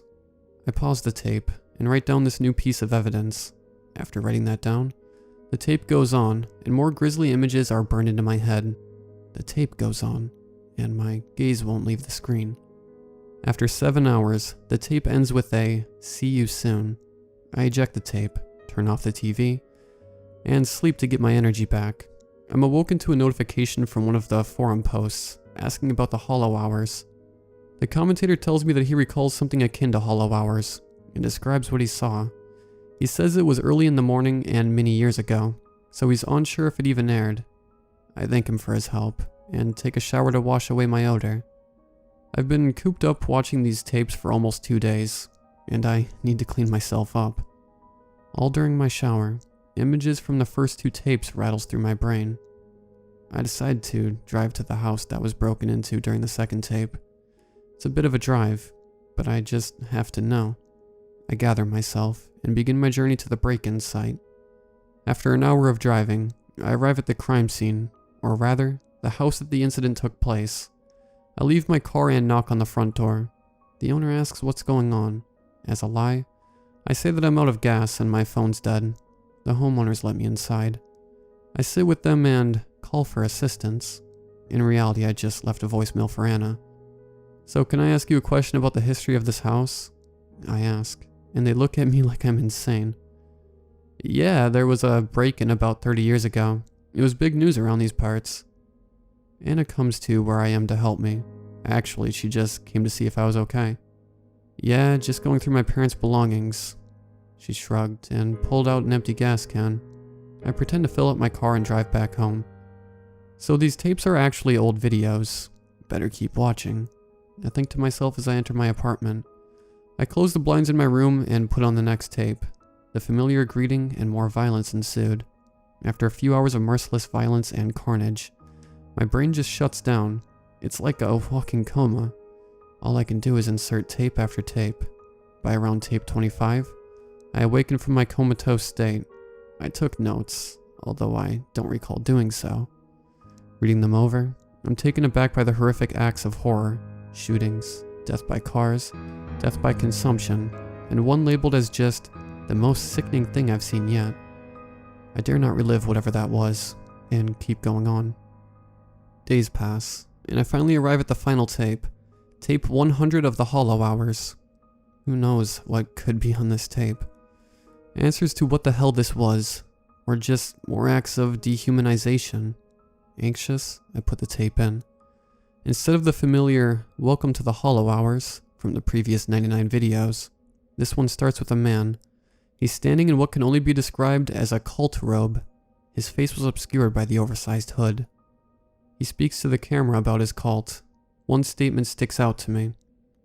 I pause the tape and write down this new piece of evidence. After writing that down, the tape goes on, and more grisly images are burned into my head. The tape goes on, and my gaze won't leave the screen. After 7 hours, the tape ends with a "see you soon." I eject the tape, turn off the TV, and sleep to get my energy back. I'm awoken to a notification from one of the forum posts asking about the Hollow Hours. The commentator tells me that he recalls something akin to Hollow Hours and describes what he saw. He says it was early in the morning and many years ago, so he's unsure if it even aired. I thank him for his help and take a shower to wash away my odor. I've been cooped up watching these tapes for almost 2 days, and I need to clean myself up. All during my shower, images from the first 2 tapes rattles through my brain. I decide to drive to the house that was broken into during the second tape. It's a bit of a drive, but I just have to know. I gather myself and begin my journey to the break-in site. After an hour of driving, I arrive at the crime scene, or rather, the house that the incident took place. I leave my car and knock on the front door. The owner asks what's going on. As a lie, I say that I'm out of gas and my phone's dead. The homeowners let me inside. I sit with them and call for assistance. In reality, I just left a voicemail for Anna. "So can I ask you a question about the history of this house?" I ask, and they look at me like I'm insane. "Yeah, there was a break-in about 30 years ago. It was big news around these parts." Anna comes to where I am to help me. Actually, she just came to see if I was okay. "Yeah, just going through my parents' belongings." She shrugged and pulled out an empty gas can. I pretend to fill up my car and drive back home. So these tapes are actually old videos. Better keep watching. I think to myself as I enter my apartment. I close the blinds in my room and put on the next tape. The familiar greeting and more violence ensued. After a few hours of merciless violence and carnage, my brain just shuts down. It's like a walking coma. All I can do is insert tape after tape. By around tape 25, I awaken from my comatose state. I took notes, although I don't recall doing so. Reading them over, I'm taken aback by the horrific acts of horror, shootings, death by cars, death by consumption, and one labeled as just the most sickening thing I've seen yet. I dare not relive whatever that was, and keep going on. Days pass, and I finally arrive at the final tape, tape 100 of the Hollow Hours. Who knows what could be on this tape? Answers to what the hell this was, or just more acts of dehumanization. Anxious, I put the tape in. Instead of the familiar "Welcome to the Hollow Hours" from the previous 99 videos, this one starts with a man. He's standing in what can only be described as a cult robe. His face was obscured by the oversized hood. He speaks to the camera about his cult. One statement sticks out to me.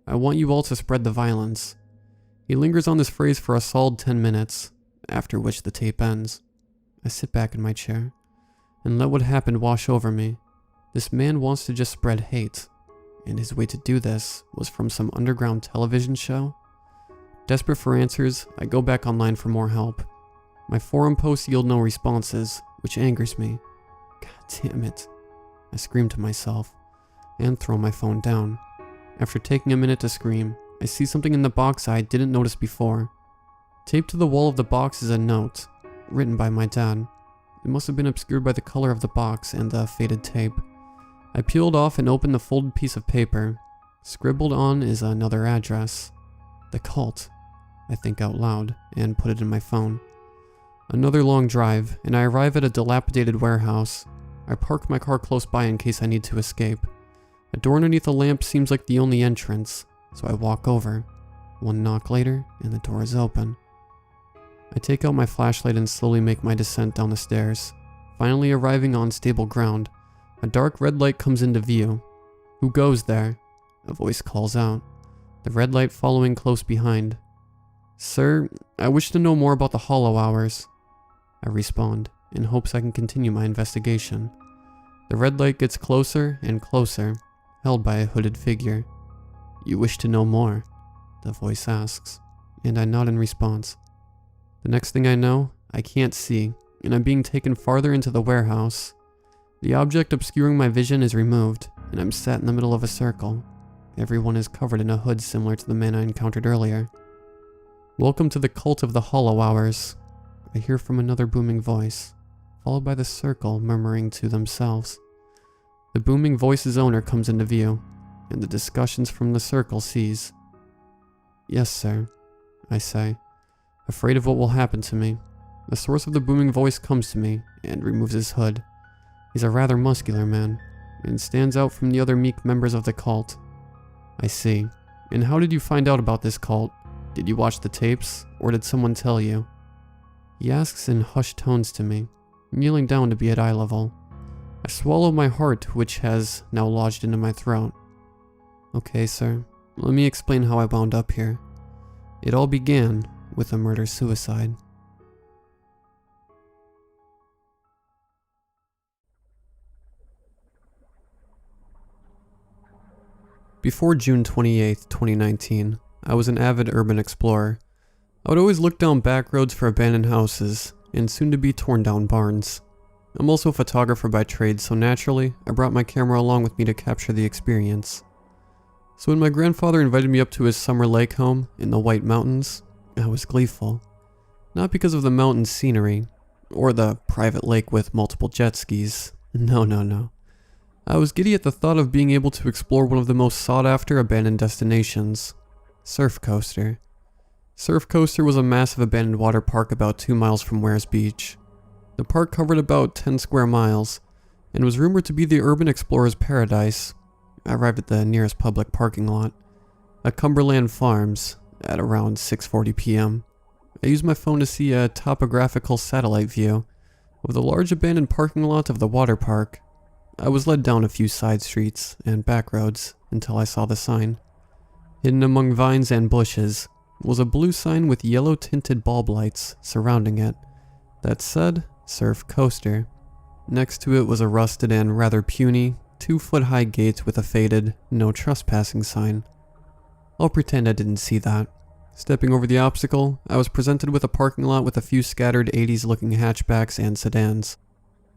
"I want you all to spread the violence." He lingers on this phrase for a solid 10 minutes, after which the tape ends. I sit back in my chair and let what happened wash over me. This man wants to just spread hate, and his way to do this was from some underground television show? Desperate for answers, I go back online for more help. My forum posts yield no responses, which angers me. God damn it. I scream to myself and throw my phone down. After taking a minute to scream, I see something in the box I didn't notice before. Taped to the wall of the box is a note, written by my dad. It must have been obscured by the color of the box and the faded tape. I peeled off and opened the folded piece of paper. Scribbled on is another address. The cult. I think out loud and put it in my phone. Another long drive, and I arrive at a dilapidated warehouse. I park my car close by in case I need to escape. A door underneath a lamp seems like the only entrance, so I walk over. One knock later, and the door is open. I take out my flashlight and slowly make my descent down the stairs. Finally arriving on stable ground, a dark red light comes into view. "Who goes there?" a voice calls out, the red light following close behind. "Sir, I wish to know more about the hollow hours." I respond, in hopes I can continue my investigation. The red light gets closer and closer, held by a hooded figure. "You wish to know more?" the voice asks, and I nod in response. The next thing I know, I can't see, and I'm being taken farther into the warehouse. The object obscuring my vision is removed, and I'm sat in the middle of a circle. Everyone is covered in a hood similar to the man I encountered earlier. "Welcome to the cult of the hollow hours," I hear from another booming voice, followed by the circle murmuring to themselves. The booming voice's owner comes into view, and the discussions from the circle cease. "Yes, sir," I say, afraid of what will happen to me. The source of the booming voice comes to me and removes his hood. He's a rather muscular man, and stands out from the other meek members of the cult. "I see. And how did you find out about this cult? Did you watch the tapes, or did someone tell you?" He asks in hushed tones to me, kneeling down to be at eye level. I swallow my heart, which has now lodged into my throat. "Okay, sir. Let me explain how I wound up here. It all began with a murder-suicide." Before June 28, 2019, I was an avid urban explorer. I would always look down back roads for abandoned houses and soon-to-be torn-down barns. I'm also a photographer by trade, so naturally, I brought my camera along with me to capture the experience. So when my grandfather invited me up to his summer lake home in the White Mountains, I was gleeful. Not because of the mountain scenery, or the private lake with multiple jet skis. No. I was giddy at the thought of being able to explore one of the most sought-after abandoned destinations, Surf Coaster. Surf Coaster was a massive abandoned water park about 2 miles from Weirs Beach. The park covered about 10 square miles, and was rumored to be the urban explorer's paradise. I arrived at the nearest public parking lot, at Cumberland Farms, at around 6:40 p.m. I used my phone to see a topographical satellite view of the large abandoned parking lot of the water park. I was led down a few side streets and back roads until I saw the sign. Hidden among vines and bushes was a blue sign with yellow-tinted bulb lights surrounding it that said Surf Coaster. Next to it was a rusted and rather puny 2-foot-high gate with a faded "No Trespassing" sign. I'll pretend I didn't see that. Stepping over the obstacle, I was presented with a parking lot with a few scattered 80s-looking hatchbacks and sedans.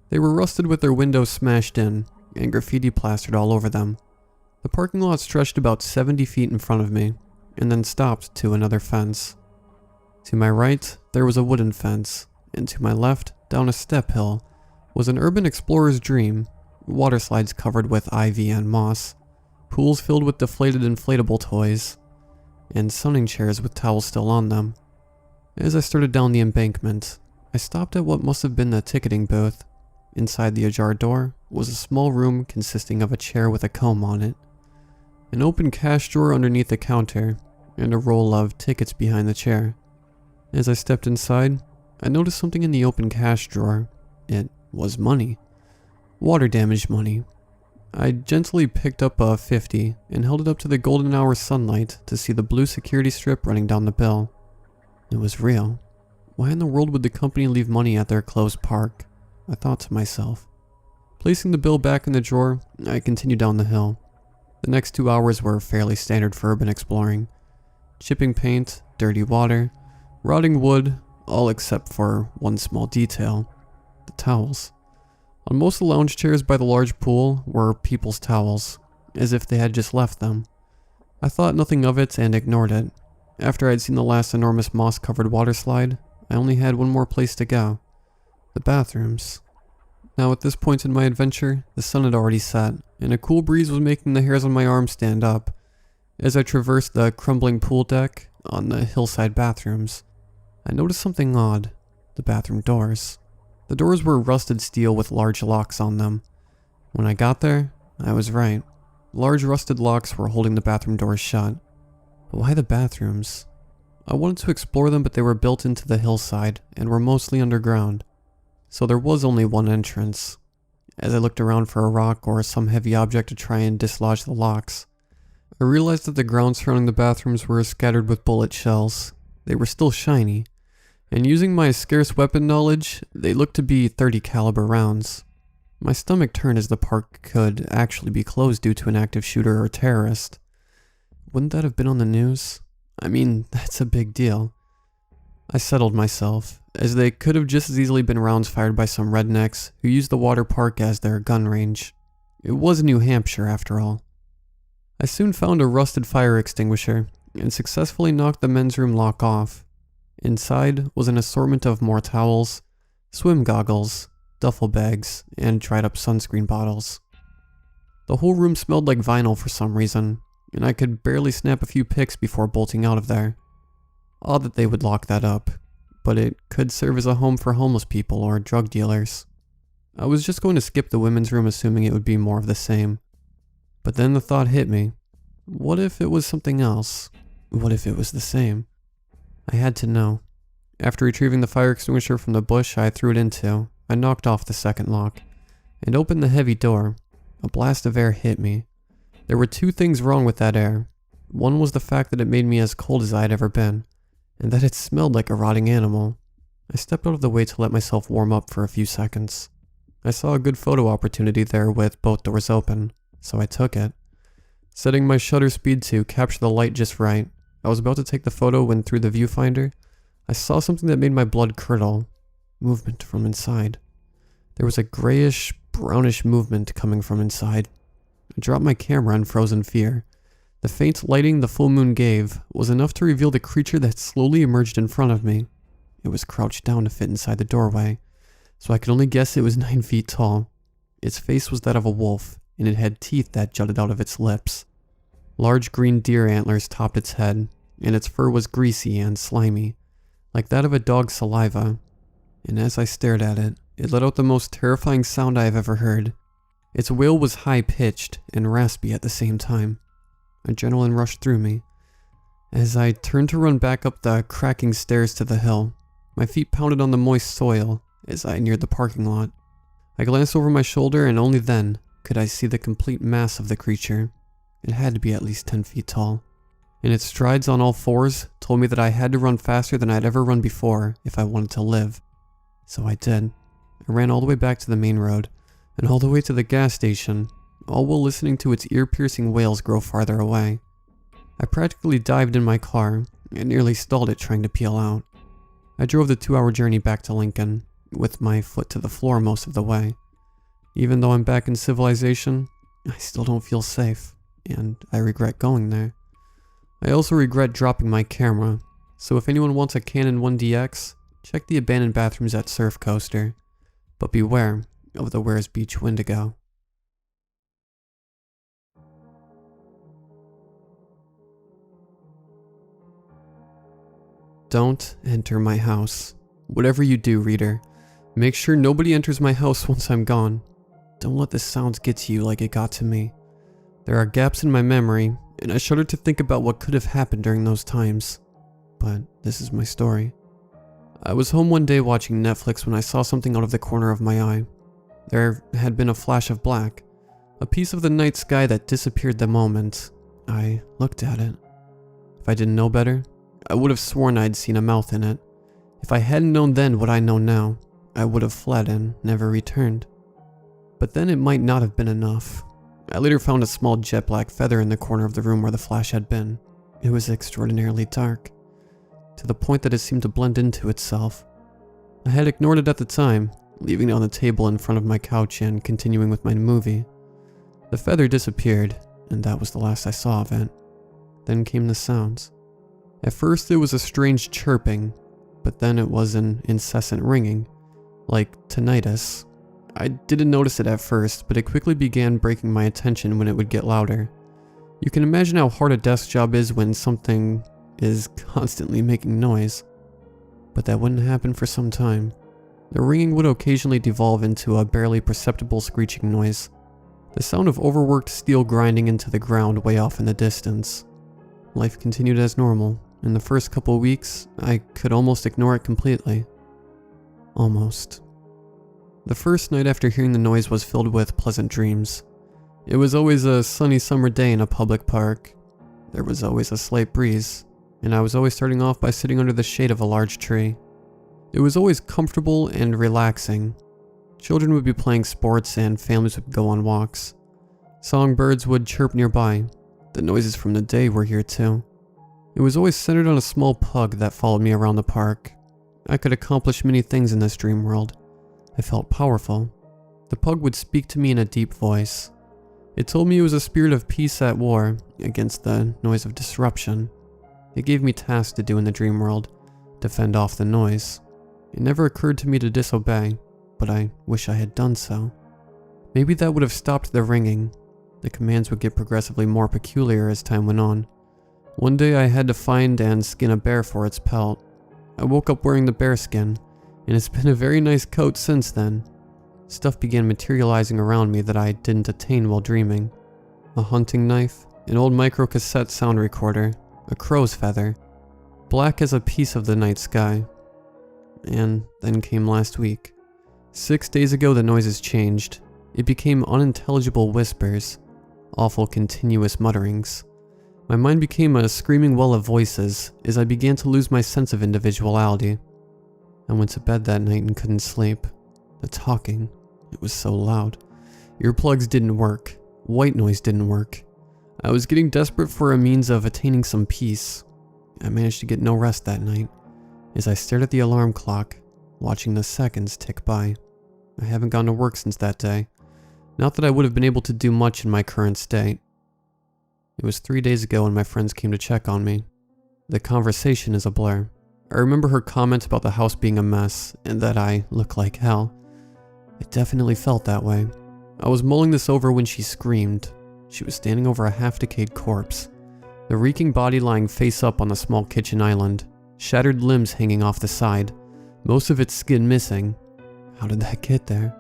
They were rusted with their windows smashed in, and graffiti plastered all over them. The parking lot stretched about 70 feet in front of me, and then stopped to another fence. To my right, there was a wooden fence, and to my left, down a step hill, was an urban explorer's dream. Water slides covered with ivy and moss, pools filled with deflated inflatable toys, and sunning chairs with towels still on them. As I started down the embankment, I stopped at what must have been the ticketing booth. Inside the ajar door was a small room consisting of a chair with a comb on it, an open cash drawer underneath the counter, and a roll of tickets behind the chair. As I stepped inside, I noticed something in the open cash drawer. It was money. Water damage money. I gently picked up a 50 and held it up to the golden hour sunlight to see the blue security strip running down the bill. It was real. Why in the world would the company leave money at their closed park? I thought to myself. Placing the bill back in the drawer, I continued down the hill. The next 2 hours were fairly standard for urban exploring. Chipping paint, dirty water, rotting wood, all except for one small detail: the towels. On most of the lounge chairs by the large pool were people's towels, as if they had just left them. I thought nothing of it and ignored it. After I had seen the last enormous moss-covered water slide, I only had one more place to go: the bathrooms. Now at this point in my adventure, the sun had already set, and a cool breeze was making the hairs on my arms stand up. As I traversed the crumbling pool deck on the hillside bathrooms, I noticed something odd: the bathroom doors. The doors were rusted steel with large locks on them. When I got there, I was right. Large rusted locks were holding the bathroom doors shut. But why the bathrooms? I wanted to explore them, but they were built into the hillside and were mostly underground. So there was only one entrance. As I looked around for a rock or some heavy object to try and dislodge the locks, I realized that the ground surrounding the bathrooms were scattered with bullet shells. They were still shiny, and using my scarce weapon knowledge, they looked to be .30 caliber rounds. My stomach turned as the park could actually be closed due to an active shooter or terrorist. Wouldn't that have been on the news? I mean, that's a big deal. I settled myself, as they could have just as easily been rounds fired by some rednecks who used the water park as their gun range. It was New Hampshire, after all. I soon found a rusted fire extinguisher and successfully knocked the men's room lock off. Inside was an assortment of more towels, swim goggles, duffel bags, and dried up sunscreen bottles. The whole room smelled like vinyl for some reason, and I could barely snap a few pics before bolting out of there. Odd that they would lock that up, but it could serve as a home for homeless people or drug dealers. I was just going to skip the women's room, assuming it would be more of the same. But then the thought hit me: what if it was something else? What if it was the same? I had to know. After retrieving the fire extinguisher from the bush I threw it into, I knocked off the second lock and opened the heavy door. A blast of air hit me. There were two things wrong with that air. One was the fact that it made me as cold as I had ever been, and that it smelled like a rotting animal. I stepped out of the way to let myself warm up for a few seconds. I saw a good photo opportunity there with both doors open, so I took it. Setting my shutter speed to capture the light just right, I was about to take the photo when through the viewfinder, I saw something that made my blood curdle. Movement from inside. There was a grayish, brownish movement coming from inside. I dropped my camera in frozen fear. The faint lighting the full moon gave was enough to reveal the creature that slowly emerged in front of me. It was crouched down to fit inside the doorway, so I could only guess it was 9 feet tall. Its face was that of a wolf, and it had teeth that jutted out of its lips. Large green deer antlers topped its head, and its fur was greasy and slimy, like that of a dog's saliva. And as I stared at it, it let out the most terrifying sound I have ever heard. Its wail was high-pitched and raspy at the same time. Adrenaline rushed through me. As I turned to run back up the cracking stairs to the hill, my feet pounded on the moist soil as I neared the parking lot. I glanced over my shoulder, and only then could I see the complete mass of the creature. It had to be at least 10 feet tall, and its strides on all fours told me that I had to run faster than I'd ever run before if I wanted to live. So I did. I ran all the way back to the main road, and all the way to the gas station, all while listening to its ear-piercing wails grow farther away. I practically dived in my car and nearly stalled it trying to peel out. I drove the 2-hour journey back to Lincoln, with my foot to the floor most of the way. Even though I'm back in civilization, I still don't feel safe, and I regret going there. I also regret dropping my camera, so if anyone wants a Canon 1DX, check the abandoned bathrooms at Surf Coaster. But beware of the Weirs Beach Wendigo. Don't enter my house. Whatever you do, reader, make sure nobody enters my house once I'm gone. Don't let the sounds get to you like it got to me. There are gaps in my memory, and I shudder to think about what could have happened during those times. But this is my story. I was home one day watching Netflix when I saw something out of the corner of my eye. There had been a flash of black, a piece of the night sky that disappeared the moment I looked at it. If I didn't know better, I would have sworn I'd seen a mouth in it. If I hadn't known then what I know now, I would have fled and never returned. But then it might not have been enough. I later found a small jet black feather in the corner of the room where the flash had been. It was extraordinarily dark, to the point that it seemed to blend into itself. I had ignored it at the time, leaving it on the table in front of my couch and continuing with my movie. The feather disappeared, and that was the last I saw of it. Then came the sounds. At first it was a strange chirping, but then it was an incessant ringing, like tinnitus. I didn't notice it at first, but it quickly began breaking my attention when it would get louder. You can imagine how hard a desk job is when something is constantly making noise. But that wouldn't happen for some time. The ringing would occasionally devolve into a barely perceptible screeching noise, the sound of overworked steel grinding into the ground way off in the distance. Life continued as normal. In the first couple weeks, I could almost ignore it completely. Almost. The first night after hearing the noise was filled with pleasant dreams. It was always a sunny summer day in a public park. There was always a slight breeze, and I was always starting off by sitting under the shade of a large tree. It was always comfortable and relaxing. Children would be playing sports and families would go on walks. Songbirds would chirp nearby. The noises from the day were here too. It was always centered on a small pug that followed me around the park. I could accomplish many things in this dream world. I felt powerful. The pug would speak to me in a deep voice. It told me it was a spirit of peace at war against the noise of disruption. It gave me tasks to do in the dream world, to fend off the noise. It never occurred to me to disobey, but I wish I had done so. Maybe that would have stopped the ringing. The commands would get progressively more peculiar as time went on. One day I had to find and skin a bear for its pelt. I woke up wearing the bear skin, and it's been a very nice coat since then. Stuff began materializing around me that I didn't attain while dreaming. A hunting knife, an old micro-cassette sound recorder, a crow's feather, black as a piece of the night sky. And then came last week. 6 days ago the noises changed. It became unintelligible whispers, awful continuous mutterings. My mind became a screaming well of voices as I began to lose my sense of individuality. I went to bed that night and couldn't sleep. The talking, it was so loud. Earplugs didn't work. White noise didn't work. I was getting desperate for a means of attaining some peace. I managed to get no rest that night as I stared at the alarm clock, watching the seconds tick by. I haven't gone to work since that day. Not that I would have been able to do much in my current state. It was 3 days ago when my friends came to check on me. The conversation is a blur. I remember her comment about the house being a mess and that I look like hell. It definitely felt that way. I was mulling this over when she screamed. She was standing over a half-decayed corpse, the reeking body lying face up on the small kitchen island, shattered limbs hanging off the side, most of its skin missing. How did that get there?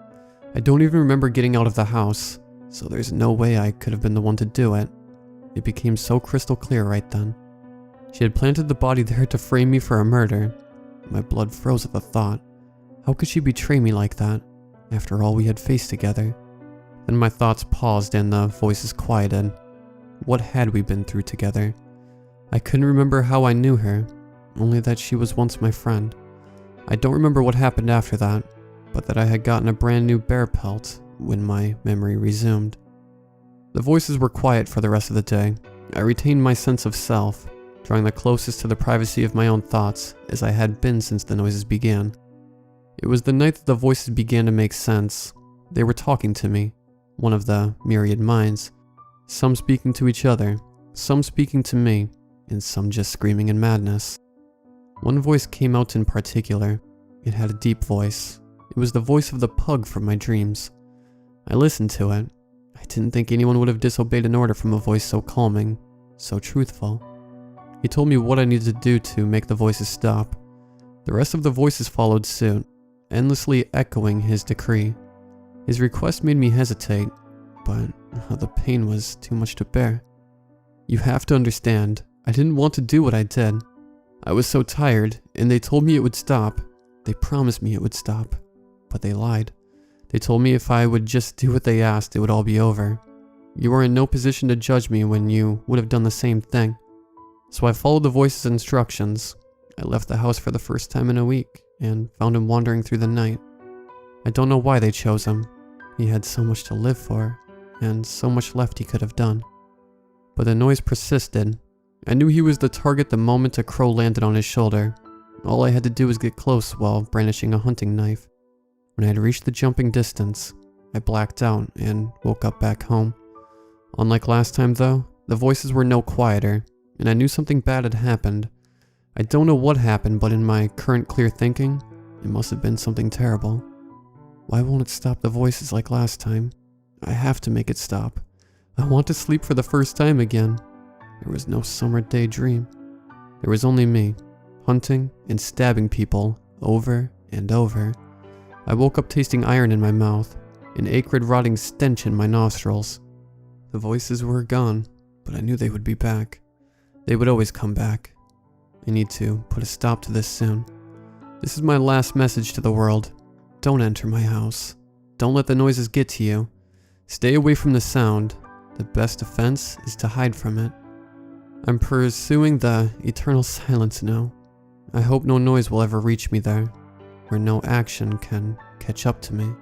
I don't even remember getting out of the house, so there's no way I could have been the one to do it. It became so crystal clear right then. She had planted the body there to frame me for a murder. My blood froze at the thought. How could she betray me like that, after all we had faced together? Then my thoughts paused and the voices quieted. What had we been through together? I couldn't remember how I knew her, only that she was once my friend. I don't remember what happened after that, but that I had gotten a brand new bear pelt when my memory resumed. The voices were quiet for the rest of the day. I retained my sense of self, drawing the closest to the privacy of my own thoughts as I had been since the noises began. It was the night that the voices began to make sense. They were talking to me, one of the myriad minds, some speaking to each other, some speaking to me, and some just screaming in madness. One voice came out in particular. It had a deep voice. It was the voice of the pug from my dreams. I listened to it. I didn't think anyone would have disobeyed an order from a voice so calming, so truthful. He told me what I needed to do to make the voices stop. The rest of the voices followed suit, endlessly echoing his decree. His request made me hesitate, but the pain was too much to bear. You have to understand, I didn't want to do what I did. I was so tired, and they told me it would stop, They promised me it would stop, but they lied. They told me if I would just do what they asked, it would all be over. You are in no position to judge me when you would have done the same thing. So I followed the voice's instructions. I left the house for the first time in a week and found him wandering through the night. I don't know why they chose him. He had so much to live for, and so much left he could have done. But the noise persisted. I knew he was the target the moment a crow landed on his shoulder. All I had to do was get close while brandishing a hunting knife. When I had reached the jumping distance, I blacked out and woke up back home. Unlike last time though, the voices were no quieter, and I knew something bad had happened. I don't know what happened, but in my current clear thinking, it must have been something terrible. Why won't it stop the voices like last time? I have to make it stop. I want to sleep for the first time again. There was no summer day dream. There was only me, hunting and stabbing people over and over. I woke up tasting iron in my mouth, an acrid rotting stench in my nostrils. The voices were gone, but I knew they would be back. They would always come back. I need to put a stop to this soon. This is my last message to the world. Don't enter my house. Don't let the noises get to you. Stay away from the sound. The best defense is to hide from it. I'm pursuing the eternal silence now. I hope no noise will ever reach me there, where no action can catch up to me.